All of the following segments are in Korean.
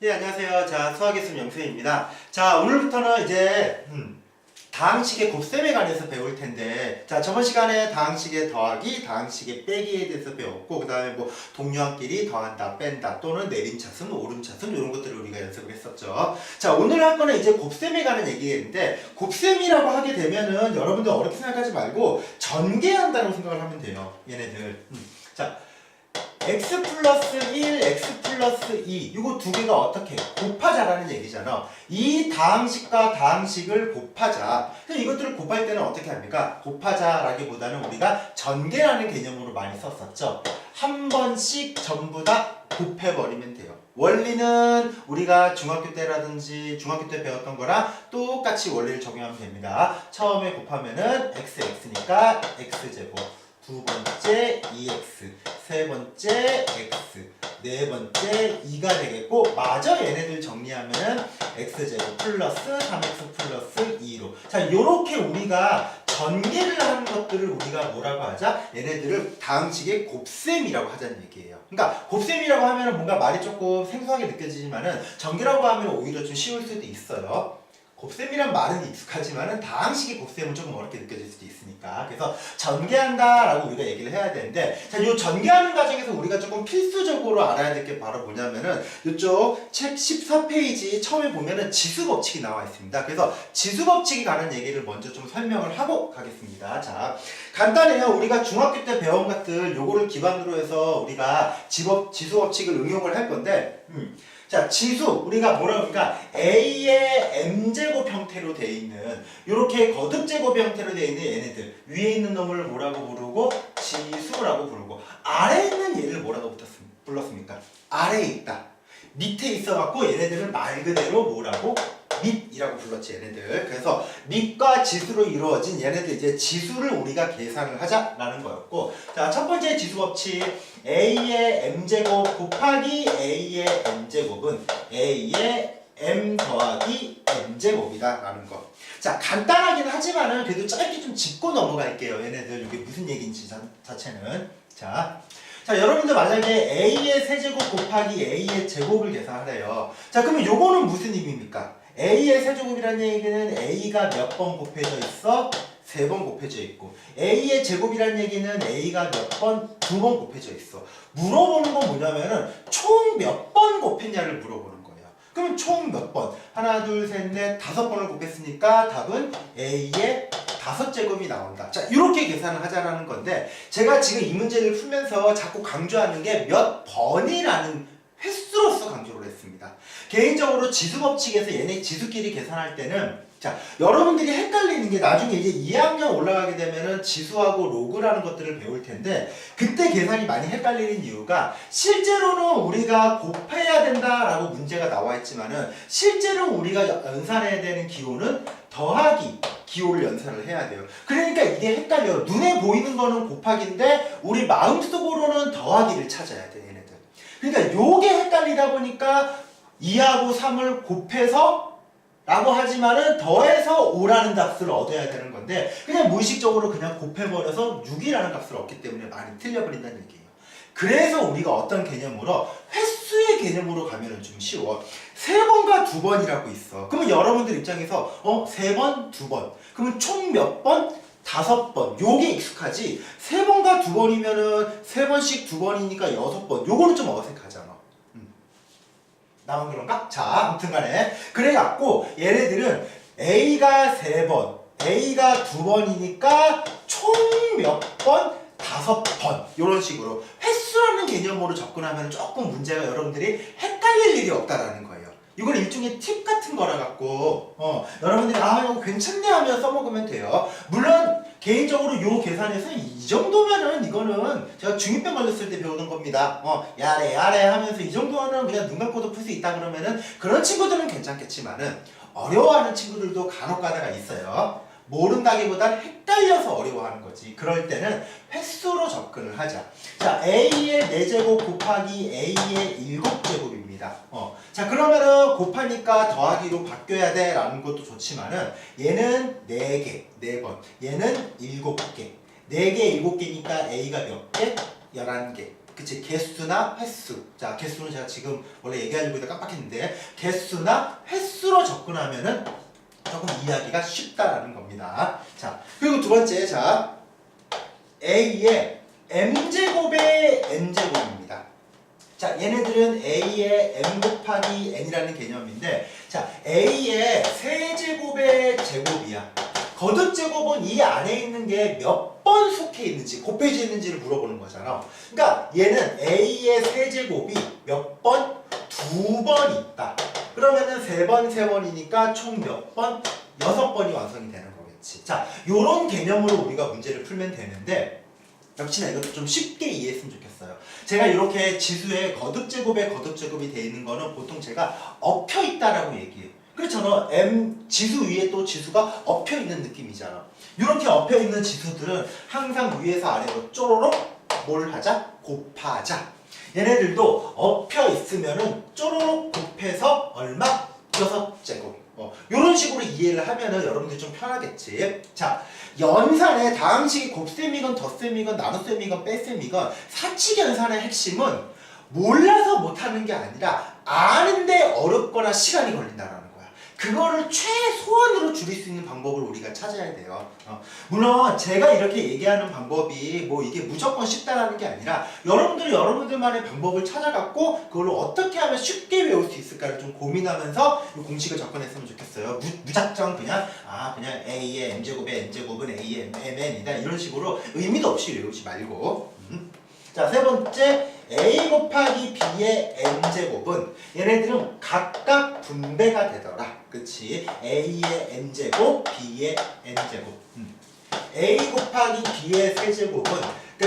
네, 안녕하세요. 자, 수학의 숲 영수입니다. 자, 오늘부터는 이제 다항식의 곱셈에 관해서 배울 텐데, 자, 저번 시간에 다항식의 더하기, 다항식의 빼기에 대해서 배웠고, 그 다음에 뭐 동료한끼리 더한다, 뺀다, 또는 내림차순, 오름차순 이런 것들을 우리가 연습을 했었죠. 자, 오늘 할 거는 이제 곱셈에 관한 얘기인데, 곱셈이라고 하게 되면은 여러분들 어렵게 생각하지 말고 전개한다고 생각을 하면 돼요. 얘네들. 자. x 플러스 1, x 플러스 2 이거 두 개가 어떻게 곱하자라는 얘기잖아. 이 다항식과 다항식을 곱하자. 그래서 이것들을 곱할 때는 어떻게 합니까? 곱하자라기보다는 우리가 전개라는 개념으로 많이 썼었죠. 한 번씩 전부 다 곱해버리면 돼요. 원리는 우리가 중학교 때라든지 중학교 때 배웠던 거랑 똑같이 원리를 적용하면 됩니다. 처음에 곱하면은 x니까 x제곱, 두 번째 2x, 세 번째 x, 네 번째 2가 되겠고, 마저 얘네들 정리하면은 x제곱 플러스 3x 플러스 2로. 자, 요렇게 우리가 전개를 하는 것들을 우리가 뭐라고 하자? 얘네들을 다항식의 곱셈이라고 하자는 얘기예요. 그러니까 곱셈이라고 하면은 뭔가 말이 조금 생소하게 느껴지지만은 전개라고 하면 오히려 좀 쉬울 수도 있어요. 곱셈이란 말은 익숙하지만은 다항식의 곱셈은 조금 어렵게 느껴질 수도 있으니까, 그래서 전개한다라고 우리가 얘기를 해야 되는데, 자, 요 전개하는 과정에서 우리가 조금 필수적으로 알아야 될 게 바로 뭐냐면은 이쪽 책 14페이지 처음에 보면은 지수 법칙이 나와 있습니다. 그래서 지수 법칙이 관한 얘기를 먼저 좀 설명을 하고 가겠습니다. 자, 간단해요. 우리가 중학교 때 배운 것들 요거를 기반으로 해서 우리가 지수 법칙을 응용을 할 건데, 자, 지수, 우리가 뭐라고 그러니까 A의 M제곱 형태로 되어 있는, 요렇게 거듭제곱 형태로 되어 있는 얘네들, 위에 있는 놈을 뭐라고 부르고? 지수라고 부르고, 아래에 있는 얘를 뭐라고 불렀습니까? 아래에 있다. 밑에 있어갖고 얘네들은 말 그대로 뭐라고? 밑이라고 불렀지, 얘네들. 그래서 밑과 지수로 이루어진 얘네들, 이제 지수를 우리가 계산을 하자라는 거였고, 자, 첫 번째 지수 법칙, A의 M제곱 곱하기 A의 M제곱은 A의 M 더하기 M제곱이다 라는 거. 자, 간단하긴 하지만은 그래도 짧게 좀 짚고 넘어갈게요. 얘네들 이게 무슨 얘기인지 자체는. 자, 여러분들 만약에 A의 세제곱 곱하기 A의 제곱을 계산하래요. 자, 그러면 요거는 무슨 의미입니까? A의 세제곱이라는 얘기는 A가 몇 번 곱해져 있어? 3번 곱해져 있고, A의 제곱이라는 얘기는 A가 몇 번? 2번 곱해져 있어. 물어보는 건 뭐냐면은 총 몇 번 곱했냐를 물어보는 거예요. 그럼 총 몇 번? 하나, 둘, 셋, 넷, 5번을 곱했으니까 답은 A의 5제곱이 나온다. 자, 이렇게 계산을 하자라는 건데, 제가 지금 이 문제를 풀면서 자꾸 강조하는 게 몇 번이라는 횟수로서 강조를 했습니다. 개인적으로 지수 법칙에서 얘네 지수끼리 계산할 때는, 자, 여러분들이 헷갈리는 게 나중에 이제 2학년 올라가게 되면은 지수하고 로그라는 것들을 배울 텐데, 그때 계산이 많이 헷갈리는 이유가, 실제로는 우리가 곱해야 된다라고 문제가 나와 있지만은, 실제로 우리가 연산해야 되는 기호는 더하기 기호를 연산을 해야 돼요. 그러니까 이게 헷갈려요. 눈에 보이는 거는 곱하기인데 우리 마음속으로는 더하기를 찾아야 돼, 얘네들. 그러니까 요게 헷갈리다 보니까 2하고 3을 곱해서 라고 하지만은 더해서 5라는 값을 얻어야 되는 건데, 그냥 무의식적으로 그냥 곱해버려서 6이라는 값을 얻기 때문에 많이 틀려버린다는 얘기예요. 그래서 우리가 어떤 개념으로? 횟수의 개념으로 가면은 좀 쉬워. 3번과 2번이라고 있어. 그러면 여러분들 입장에서 3번, 2번. 그러면 총 몇 번? 5번. 요게 익숙하지. 3번과 2번이면은 3번씩 2번이니까 6번. 요거는 좀 어색하잖아. 나온 그런가? 자, 아무튼 간에. 그래갖고 얘네들은 A가 3번, A가 2번이니까 총 몇 번? 5번. 이런 식으로 횟수라는 개념으로 접근하면 조금 문제가 여러분들이 헷갈릴 일이 없다라는 거예요. 이건 일종의 팁 같은 거라 갖고 여러분들이 이거 괜찮네 하면 써먹으면 돼요. 물론 개인적으로 요 계산에서 이 정도면은 이거는 제가 중2병 걸렸을 때 배우는 겁니다. 야래 하면서 이 정도는 그냥 눈 감고도 풀 수 있다 그러면은 그런 친구들은 괜찮겠지만은 어려워하는 친구들도 간혹 가다가 있어요. 모른다기보다 헷갈려서 어려워하는 거지. 그럴 때는 횟수로 접근을 하자. 자, A의 4제곱 곱하기 A의 7제곱입니다. 자, 그러면은 곱하니까 더하기로 바뀌어야 돼 라는 것도 좋지만은 얘는 4개, 4번. 얘는 7개. 4개, 7개니까 A가 몇 개? 11개. 그치, 개수나 횟수. 자, 개수는 제가 지금 원래 얘기하려고 했다 깜빡했는데 개수나 횟수로 접근하면은 조금 이해하기가 쉽다라는 겁니다. 자, 그리고 두 번째, 자, A의 m제곱의 n제곱입니다. 자, 얘네들은 A의 m 곱하기 n이라는 개념인데, 자, A의 세제곱의 제곱이야. 거듭제곱은 이 안에 있는 게 몇 번 속해 있는지, 곱해져 있는지를 물어보는 거잖아. 그러니까 얘는 A의 세제곱이 몇 번? 2번 있다. 그러면은 3번, 3번이니까 총 몇 번? 6번이 완성이 되는 거겠지. 자, 요런 개념으로 우리가 문제를 풀면 되는데, 역시나 이것도 좀 쉽게 이해했으면 좋겠어요. 제가 이렇게 지수에 거듭제곱에 거듭제곱이 되어 있는 거는 보통 제가 엎혀 있다라고 얘기해요. 그렇잖아. 지수 위에 또 지수가 엎혀 있는 느낌이잖아. 이렇게 엎혀 있는 지수들은 항상 위에서 아래로 쪼로록 뭘 하자? 곱하자. 얘네들도 엎혀 있으면은 쪼로록 곱해서 얼마? 6제곱. 이런 식으로 이해를 하면은 여러분들이 좀 편하겠지. 자, 연산의 다항식이 곱셈이건 덧셈이건 나눗셈이건 뺄셈이건 사칙 연산의 핵심은 몰라서 못하는 게 아니라 아는데 어렵거나 시간이 걸린다라는 거야. 그거를 최소한으로 줄일 수 있는 방법을 우리가 찾아야 돼요. 물론 제가 이렇게 얘기하는 방법이 뭐 이게 무조건 쉽다라는 게 아니라 여러분들이 여러분들만의 방법을 찾아갖고 그걸 어떻게 하면 쉽게 외울 수 있을까를 좀 고민하면서 이 공식을 접근했으면 좋겠어요. 무작정 그냥 그냥 A의 m제곱의 n제곱은 A의 mn이다 이런 식으로 의미도 없이 외우지 말고. 자, 세 번째, A 곱하기 B의 n제곱은 얘네들은 각각 분배가 되더라. 그치? A의 n제곱, B의 n제곱. A 곱하기 B의 세제곱은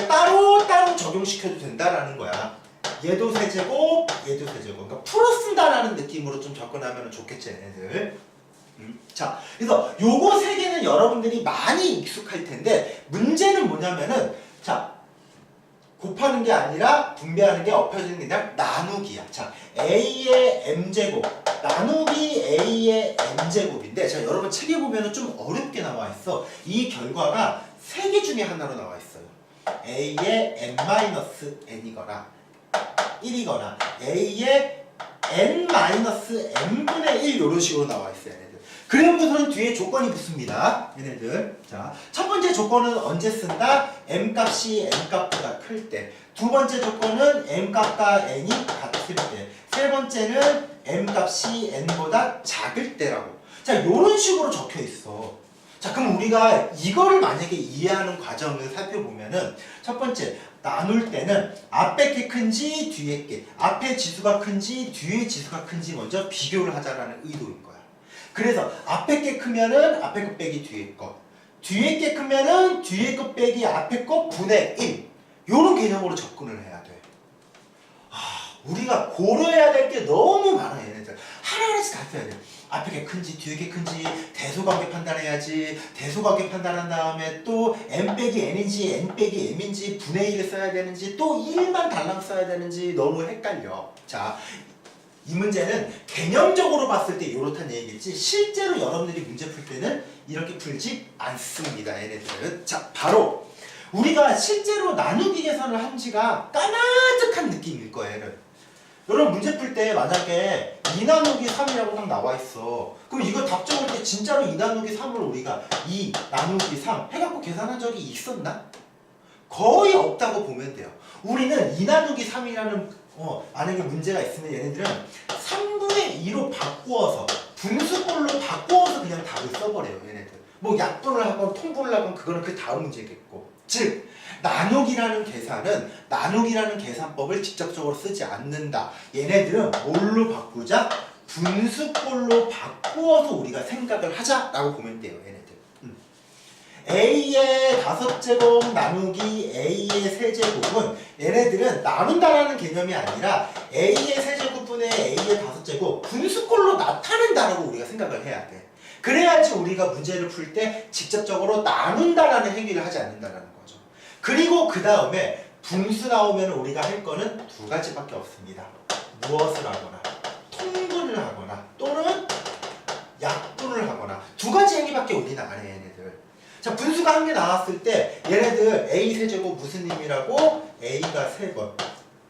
따로따로 적용시켜도 된다라는 거야. 얘도 세제곱, 얘도 세제곱. 그러니까 풀어 쓴다라는 느낌으로 좀 접근하면 좋겠지, 얘네들. 자, 그래서 요거 세 개는 여러분들이 많이 익숙할 텐데 문제는 뭐냐면은 자, 곱하는 게 아니라 분배하는 게 엎혀지는 게 아니라 나누기야. 자, A의 m제곱 나누기 A의 n제곱인데 자, 여러분 책에 보면은 좀 어렵게 나와 있어. 이 결과가 세 개 중에 하나로 나와 있어요. A의 n-n이거나 1이거나 A의 n-n분의 1 이런 식으로 나와 있어요. 얘네들. 그래놓고서는 뒤에 조건이 붙습니다. 얘네들. 자, 첫 번째 조건은 언제 쓴다? m 값이 n 값보다 클 때. 두 번째 조건은 m 값과 n이 같을 때. 세 번째는 m 값이 n보다 작을 때라고. 자, 이런 식으로 적혀 있어. 자, 그럼 우리가 이거를 만약에 이해하는 과정을 살펴보면은 첫 번째, 나눌 때는 앞에 게 큰지 뒤에 게, 앞에 지수가 큰지 뒤에 지수가 큰지 먼저 비교를 하자라는 의도인 거야. 그래서 앞에 게 크면은 앞에 거 빼기 뒤에 거, 뒤에 게 크면은 뒤에 거 빼기 앞에 거 분의 1 요런 개념으로 접근을 해야 돼. 우리가 고려해야 될 게 너무 많아. 얘네들 하나하나씩 다 써야 돼. 앞에 게 큰지 뒤에 게 큰지 대소관계 판단해야지. 대소관계 판단한 다음에 또 m 빼기 n인지 n 빼기 m인지 분의 1을 써야 되는지 또 1만 달랑 써야 되는지 너무 헷갈려. 자, 이 문제는 개념적으로 봤을 때 이렇다는 얘기겠지 실제로 여러분들이 문제 풀 때는 이렇게 풀지 않습니다. 얘네들은. 자, 바로 우리가 실제로 나누기 계산을 한 지가 까마득한 느낌일 거예요. 얘는. 여러분 문제 풀 때 만약에 2 나누기 3이라고 딱 나와 있어. 그럼 이거 답 적을 때 진짜로 2 나누기 3을 우리가 2 나누기 3 해갖고 계산한 적이 있었나? 거의 없다고 보면 돼요. 우리는 2 나누기 3이라는 만약에 문제가 있으면 얘네들은 3분의 2로 바꾸어서 분수꼴로 바꾸어서 그냥 답을 써버려요. 얘네들. 뭐 약분을 하건 통분을 하건 그거는 그 다음 문제겠고. 즉 나누기라는 계산은 나누기라는 계산법을 직접적으로 쓰지 않는다. 얘네들은 뭘로 바꾸자? 분수꼴로 바꾸어서 우리가 생각을 하자라고 보면 돼요. 얘네들. A의 5제곱 나누기 A의 세제곱은 얘네들은 나눈다라는 개념이 아니라 A의 세제곱분의 A의 5제곱 분수꼴로 나타낸다라고 우리가 생각을 해야 돼. 그래야지 우리가 문제를 풀 때 직접적으로 나눈다라는 행위를 하지 않는다라는 거죠. 그리고 그 다음에 분수 나오면 우리가 할 거는 두 가지밖에 없습니다. 무엇을 하거나 통분을 하거나 또는 약분을 하거나 두 가지 행위밖에 우리는 안 해. 얘네들. 자, 분수가 한 개 나왔을 때 얘네들 A 세제곱 무슨 의미라고? A가 3번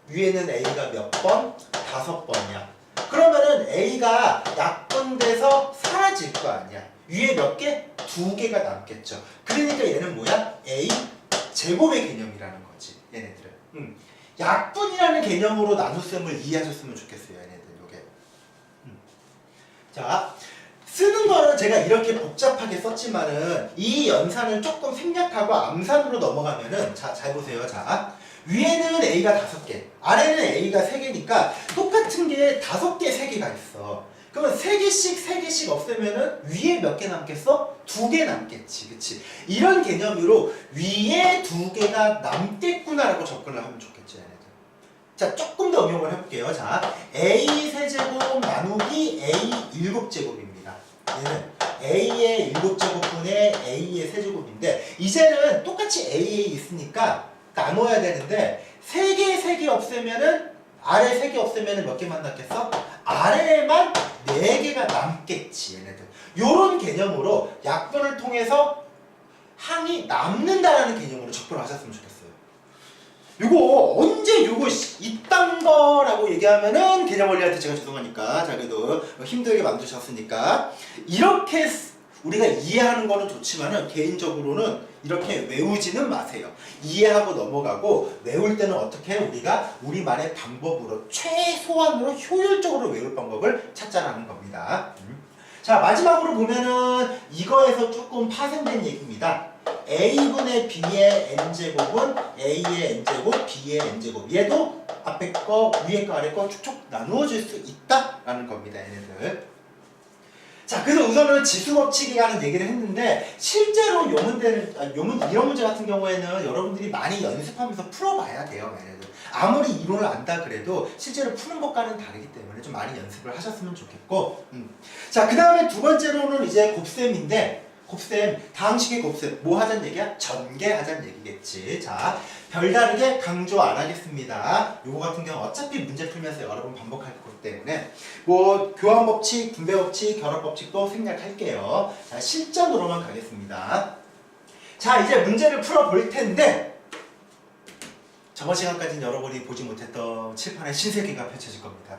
위에는 A가 몇 번? 5번이야. 그러면은 A가 약분돼서 사라질 거 아니야. 위에 몇 개? 2개가 남겠죠. 그러니까 얘는 뭐야? A 제곱의 개념이라는 거지. 얘네들은. 약분이라는 개념으로 나눗셈을 이해하셨으면 좋겠어요. 얘네들 요게. 자, 쓰는 거는 제가 이렇게 복잡하게 썼지만은 이 연산을 조금 생략하고 암산으로 넘어가면은 자, 잘 보세요. 자, 위에는 A가 5개, 아래는 A가 3개니까 똑같은 게 5개, 3개가 있어. 그러면 3개씩 없애면은 위에 몇 개 남겠어? 2개 남겠지. 그치? 이런 개념으로 위에 2개가 남겠구나라고 접근을 하면 좋겠죠. 얘네들. 자, 조금 더 응용을 해볼게요. 자, A 세제곱 나누기 A 7제곱입니다. 얘는 A의 7제곱분의 A의 세제곱인데 이제는 똑같이 AA 있으니까 나눠야 되는데 3개 없애면은 아래 3개 없애면은 몇 개만 남겠어? 아래에만 4개가 남겠지. 얘네들. 요런 개념으로 약분을 통해서 항이 남는다라는 개념으로 접근을 하셨으면 좋겠어요. 요거 언제 요거 이딴 거라고 얘기하면은 개념 원리한테 제가 죄송하니까 자 그래도 힘들게 만드셨으니까 이렇게 우리가 이해하는 거는 좋지만은 개인적으로는 이렇게 외우지는 마세요. 이해하고 넘어가고 외울 때는 어떻게 우리가 우리만의 방법으로 최소한으로 효율적으로 외울 방법을 찾자라는 겁니다. 자 마지막으로 보면은 이거에서 조금 파생된 얘기입니다. A분의 B의 N제곱은 A의 N제곱, B의 N제곱. 얘도 앞에 거, 위에 거, 아래 거 축축 나누어질 수 있다라는 겁니다. 얘네들. 자, 그래서 우선은 지수법칙이라는 얘기를 했는데 실제로 이런 문제 같은 경우에는 여러분들이 많이 연습하면서 풀어봐야 돼요. 얘네들. 아무리 이론을 안다 그래도 실제로 푸는 것과는 다르기 때문에 좀 많이 연습을 하셨으면 좋겠고 자, 그 다음에 두 번째로는 이제 곱셈인데 곱셈, 다항식의 곱셈 뭐 하자는 얘기야? 전개하자는 얘기겠지. 자, 별다르게 강조 안 하겠습니다. 요거 같은 경우 어차피 문제 풀면서 여러 번 반복할 거기 때문에 뭐 교환법칙, 분배법칙, 결합법칙도 생략할게요. 자, 실전으로만 가겠습니다. 자, 이제 문제를 풀어볼 텐데 저번 시간까지는 여러분이 보지 못했던 칠판의 신세계가 펼쳐질 겁니다.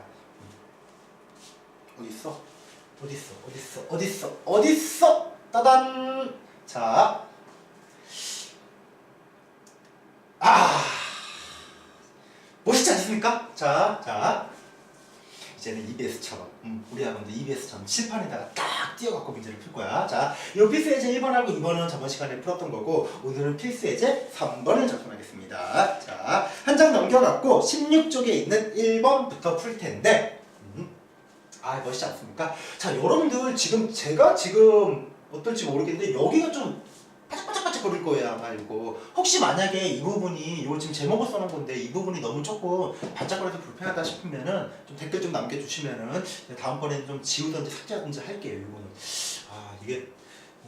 어딨어? 어딨어? 따단! 자, 멋있지 않습니까? 자, 이제는 EBS처럼, 우리 학원도 EBS처럼 칠판에다가 딱 띄워갖고 문제를 풀 거야. 자, 이 필수 예제 1번하고 2번은 저번 시간에 풀었던 거고, 오늘은 필수 예제 3번을 접근하겠습니다. 자, 한 장 넘겨갖고 16쪽에 있는 1번부터 풀 텐데, 멋있지 않습니까? 자, 여러분들 제가 어떨지 모르겠는데 여기가 좀 바짝바짝 거릴 거예요 아마 이거. 혹시 만약에 이 부분이 이거 지금 제목을 써놓은 건데 이 부분이 너무 조금 반짝거려서 불편하다 싶으면은 좀 댓글 좀 남겨주시면은 다음번에는 좀 지우든지 삭제하든지 할게요. 이거는 이게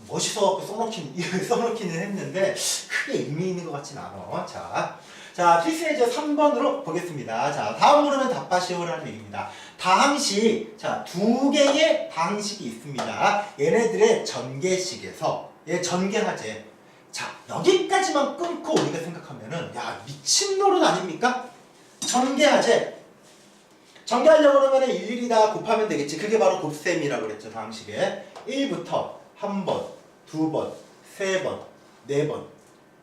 멋있어갖고 써놓기는 했는데 크게 의미 있는 것 같진 않아. 자, 필수 예제 3번으로 보겠습니다. 자, 다음 물으면 답하시오라는 얘기입니다. 다항식, 자, 2개의 다항식이 있습니다. 얘네들의 전개식에서, 전개하제. 자, 여기까지만 끊고 우리가 생각하면은, 야, 미친노릇 아닙니까? 전개하제. 전개하려고 그러면 일일이 다 곱하면 되겠지. 그게 바로 곱셈이라고 그랬죠, 다항식에. 1부터 1번, 2번, 3번, 4번,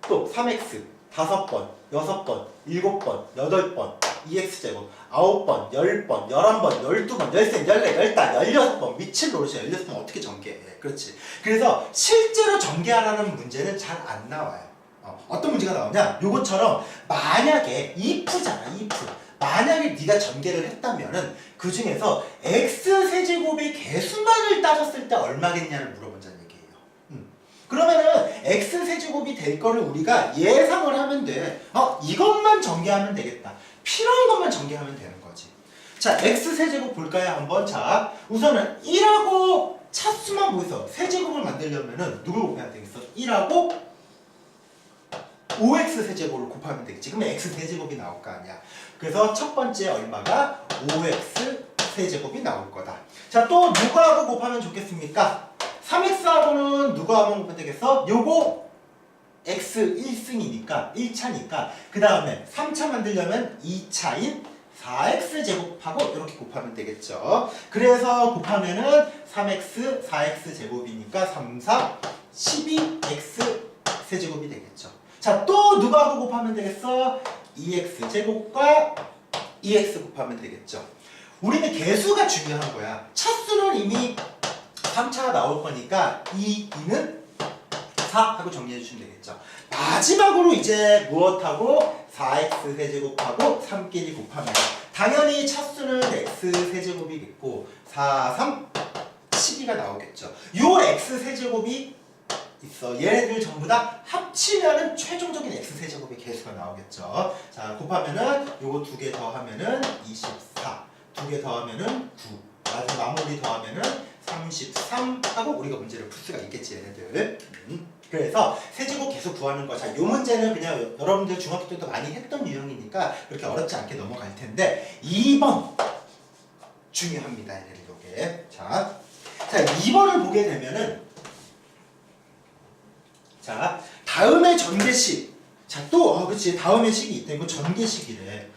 또 3x. 5번, 6번, 7번, 8번, 2x제곱, 9번, 10번, 11번, 12번, 13, 14, 15, 16번 미친 노릇이야. 16번 어떻게 전개해? 그렇지. 그래서 실제로 전개하라는 문제는 잘 안 나와요. 어떤 문제가 나오냐? 요것처럼 만약에 if잖아. if. 만약에 네가 전개를 했다면은 그 중에서 x세제곱의 개수만을 따졌을 때 얼마겠냐를 물어본다는 얘기예요. 그러면은 x세제곱이 될 거를 우리가 예상을 하면 돼. 이것만 전개하면 되겠다. 필요한 것만 전개하면 되는 거지. 자, x세제곱 볼까요? 한번. 자, 우선은 1하고 차수만 보여서 세제곱을 만들려면은 누굴 곱해야 되겠어? 1하고 5x세제곱을 곱하면 되겠지. 그러면 x세제곱이 나올 거 아니야. 그래서 첫 번째 얼마가 5x세제곱이 나올 거다. 자, 또 누구하고 곱하면 좋겠습니까? 3x하고는 누가 하면 곱하면 되겠어? 요거 x 1승이니까 1차니까 그 다음에 3차 만들려면 2차인 4x 제곱하고 이렇게 곱하면 되겠죠. 그래서 곱하면은 3x 4x 제곱이니까 3, 4, 12x 세제곱이 되겠죠. 자, 또 누구하고 곱하면 되겠어? 2x 제곱과 2x 곱하면 되겠죠. 우리는 개수가 중요한 거야. 첫 수는 이미 3차가 나올 거니까 2는 4 하고 정리해 주시면 되겠죠. 마지막으로 이제 무엇하고 4x 세제곱하고 3끼리 곱하면 당연히 첫 수는 x 세제곱이겠고 4, 3, 12가 나오겠죠. 요 x 세제곱이 있어. 얘네들 전부 다 합치면은 최종적인 x 세제곱의 개수가 나오겠죠. 자, 곱하면은 요거 두 개 더하면은 24, 두 개 더하면은 9, 마무리 더하면은 33 하고 우리가 문제를 풀 수가 있겠지 얘네들. 그래서 세제곱 계속 구하는 거. 자, 요 문제는 그냥 여러분들 중학교 때도 많이 했던 유형이니까 그렇게 어렵지 않게 넘어갈 텐데 2번 중요합니다 얘네들 요게. 자, 2번을 보게 되면은 자, 다음의 전개식. 자, 또, 그치. 다음의 식이 있다. 이거 전개식이래.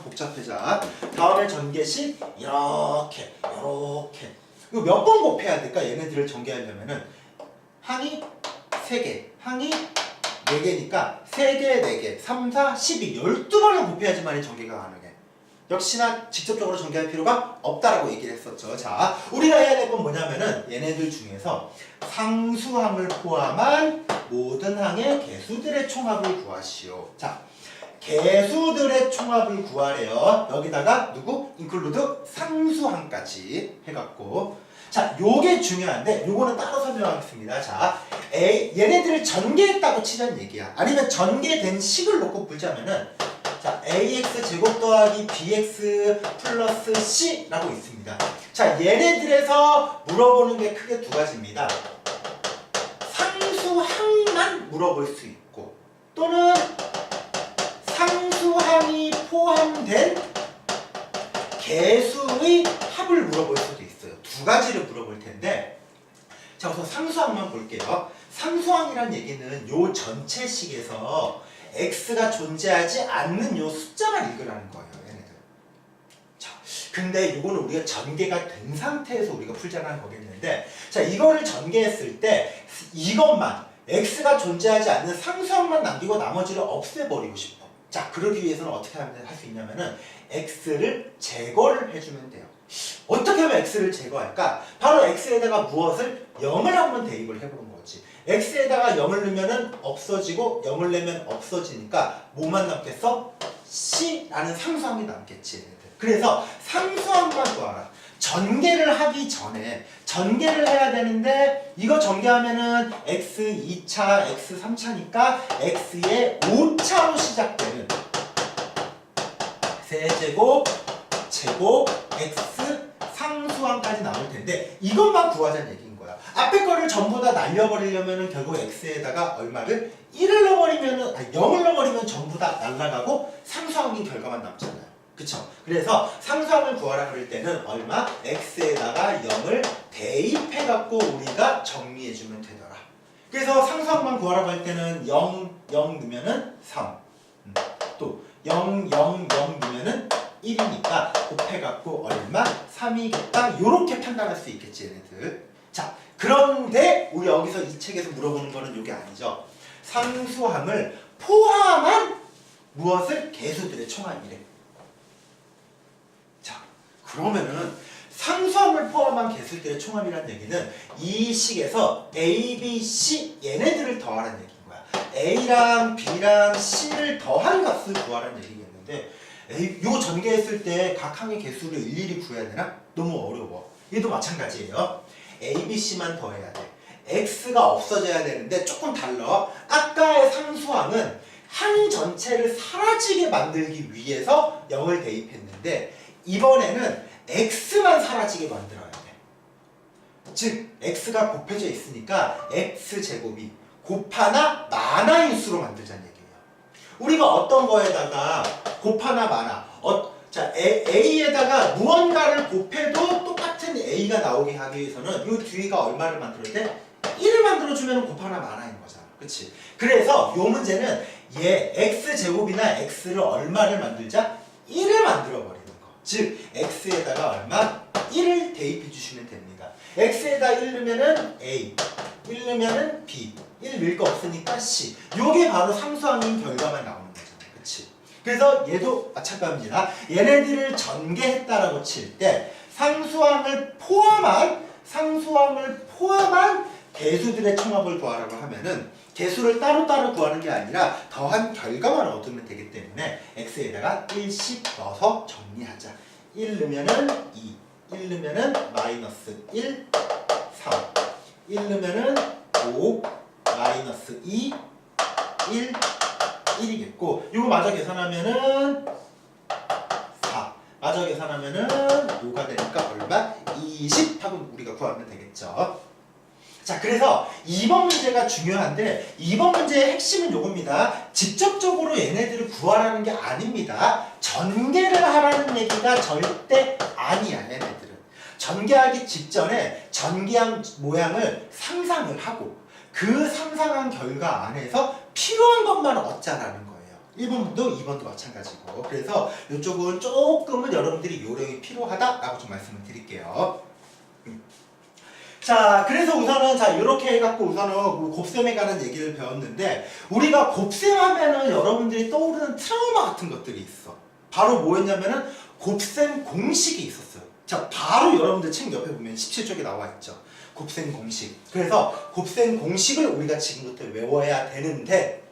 복잡해. 자, 다음의 전개식, 이렇게. 이거 몇 번 곱해야 될까? 얘네들을 전개하려면은. 항이 3개, 항이 4개니까 3개, 4개, 3, 4, 12, 12번을 곱해야지만 전개가 가능해. 역시나 직접적으로 전개할 필요가 없다라고 얘기를 했었죠. 자, 우리가 해야 될 건 뭐냐면은 얘네들 중에서 상수항을 포함한 모든 항의 개수들의 총합을 구하시오. 자, 개수들의 총합을 구하래요. 여기다가 누구? include 상수항까지 해갖고. 자, 요게 중요한데 요거는 따로 설명하겠습니다. 자, 얘네들을 전개했다고 치자는 얘기야. 아니면 전개된 식을 놓고 풀자면은 자, ax 제곱 더하기 bx 플러스 c라고 있습니다. 자, 얘네들에서 물어보는 게 크게 두 가지입니다. 상수항만 물어볼 수 있고 또는 상수항이 포함된 개수의 합을 물어볼 수도 있어요. 두 가지를 물어볼 텐데 자, 우선 상수항만 볼게요. 상수항이란 얘기는 요 전체 식에서 x가 존재하지 않는 요 숫자만 읽으라는 거예요, 얘네들. 자, 근데 요거는 우리가 전개가 된 상태에서 우리가 풀자는 거겠는데, 자, 이거를 전개했을 때 이것만 x가 존재하지 않는 상수항만 남기고 나머지를 없애버리고 싶어. 자, 그러기 위해서는 어떻게 하면 할 수 있냐면은 x를 제거를 해주면 돼요. 어떻게 하면 x를 제거할까? 바로 x에다가 무엇을 0을 한번 대입을 해보는 거지. x에다가 0을 넣으면 없어지고 0을 내면 없어지니까 뭐만 남겠어? c라는 상수항이 남겠지. 그래서 상수항만 구하라. 전개를 하기 전에 전개를 해야 되는데 이거 전개하면은 x 2차, x 3차니까 x의 5차로 시작되는 세제곱, 제곱, x 상수항까지 나올 텐데 이것만 구하자는 얘기인 거야. 앞에 거를 전부 다 날려버리려면 결국 x에다가 얼마를 1을 넣어버리면 0을 넣어버리면 전부 다 날라가고 상수항인 결과만 남잖아요. 그쵸? 그래서 상수항을 구하라 그럴 때는 얼마? x에다가 0을 대입해갖고 우리가 정리해주면 되더라. 그래서 상수항만 구하라고 할 때는 0, 0 넣으면은 3. 또 0, 0, 0 넣으면은 1이니까 곱해갖고 얼마? 3이겠다. 요렇게 판단할 수 있겠지, 얘네들. 자, 그런데 우리 여기서 이 책에서 물어보는 거는 요게 아니죠. 상수항을 포함한 무엇을? 개수들의 총합이래. 자, 그러면은 상수항을 포함한 개수들의 총합이라는 얘기는 이 식에서 A, B, C 얘네들을 더하라는 얘기인 거야. A랑 B랑 C를 더한 값을 구하라는 얘기겠는데 요 전개했을 때 각 항의 개수를 일일이 구해야 되나? 너무 어려워. 얘도 마찬가지예요. A, B, C만 더해야 돼. X가 없어져야 되는데 조금 달라. 아까의 상수항은 항 전체를 사라지게 만들기 위해서 0을 대입했는데 이번에는 X만 사라지게 만들어야 돼. 즉 X가 곱해져 있으니까 X제곱이 곱하나 마나인 수로 만들자는 얘기예요. 우리가 어떤 거에다가 곱하나 마나 자, A에다가 무언가를 곱해도 똑같은 A가 나오게 하기 위해서는 이 뒤가 얼마를 만들어야 돼? 1을 만들어주면 곱하나 마나인 거잖아. 그치? 그래서 요 문제는 얘 x제곱이나 x를 얼마를 만들자? 1을 만들어 버리는 거. 즉 x에다가 얼마? 1을 대입해 주시면 됩니다. x에다 1 넣으면은 a, 1 넣으면은 b, 1 넣을 거 없으니까 c. 요게 바로 상수항인 결과만 나오는 거잖아요. 그치? 그래서 얘도 마찬가지입니다. 얘네들을 전개했다라고 칠 때 상수항을 포함한 개수들의 총합을 구하라고 하면은 개수를 따로따로 구하는 게 아니라 더한 결과만 얻으면 되기 때문에 x에다가 1씩 넣어서 정리하자. 1 넣으면은 2, 1 넣으면은 마이너스 1, 3, 1 넣으면은 5, 마이너스 2, 1, 1이겠고 이거 마저 계산하면은 4, 마저 계산하면은 5가 되니까 얼마? 20 하고 우리가 구하면 되겠죠. 자, 그래서 2번 문제가 중요한데 2번 문제의 핵심은 요겁니다. 직접적으로 얘네들을 구하라는 게 아닙니다. 전개를 하라는 얘기가 절대 아니야, 얘네들은. 전개하기 직전에 전개한 모양을 상상을 하고 그 상상한 결과 안에서 필요한 것만 얻자라는 거예요. 1번도 2번도 마찬가지고. 그래서 이쪽은 조금은 여러분들이 요령이 필요하다라고 좀 말씀을 드릴게요. 자, 그래서 우선은 자 이렇게 해갖고 우선은 곱셈에 관한 얘기를 배웠는데 우리가 곱셈하면은 여러분들이 떠오르는 트라우마 같은 것들이 있어. 바로 뭐였냐면은 곱셈 공식이 있었어요. 자, 바로 여러분들 책 옆에 보면 17쪽에 나와 있죠. 곱셈 공식. 그래서 곱셈 공식을 우리가 지금부터 외워야 되는데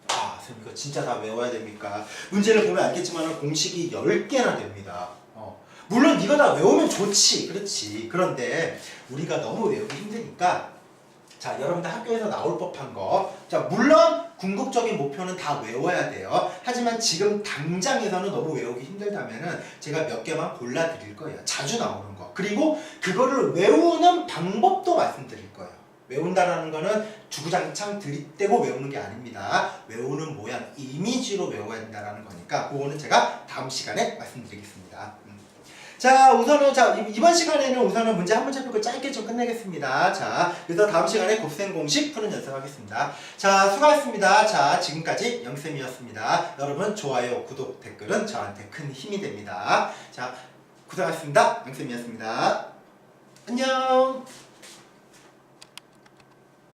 선생님 이거 진짜 다 외워야 됩니까? 문제를 보면 알겠지만 공식이 10개나 됩니다. 물론 이거 다 외우면 좋지, 그렇지. 그런데 우리가 너무 외우기 힘드니까 자, 여러분들 학교에서 나올 법한 거, 자, 물론 궁극적인 목표는 다 외워야 돼요. 하지만 지금 당장에서는 너무 외우기 힘들다면은 제가 몇 개만 골라 드릴 거예요. 자주 나오는 거. 그리고 그거를 외우는 방법도 말씀드릴 거예요. 외운다라는 거는 주구장창 들이대고 외우는 게 아닙니다. 외우는 모양, 이미지로 외워야 된다는 거니까 그거는 제가 다음 시간에 말씀드리겠습니다. 자, 우선은 이번 시간에는 우선은 문제 한 문제 풀고 짧게 좀 끝내겠습니다. 자, 그래서 다음 시간에 곱셈 공식 푸는 연습하겠습니다. 자, 수고하셨습니다. 자, 지금까지 영쌤이었습니다. 여러분 좋아요, 구독, 댓글은 저한테 큰 힘이 됩니다. 자, 고생하셨습니다. 영쌤이었습니다. 안녕.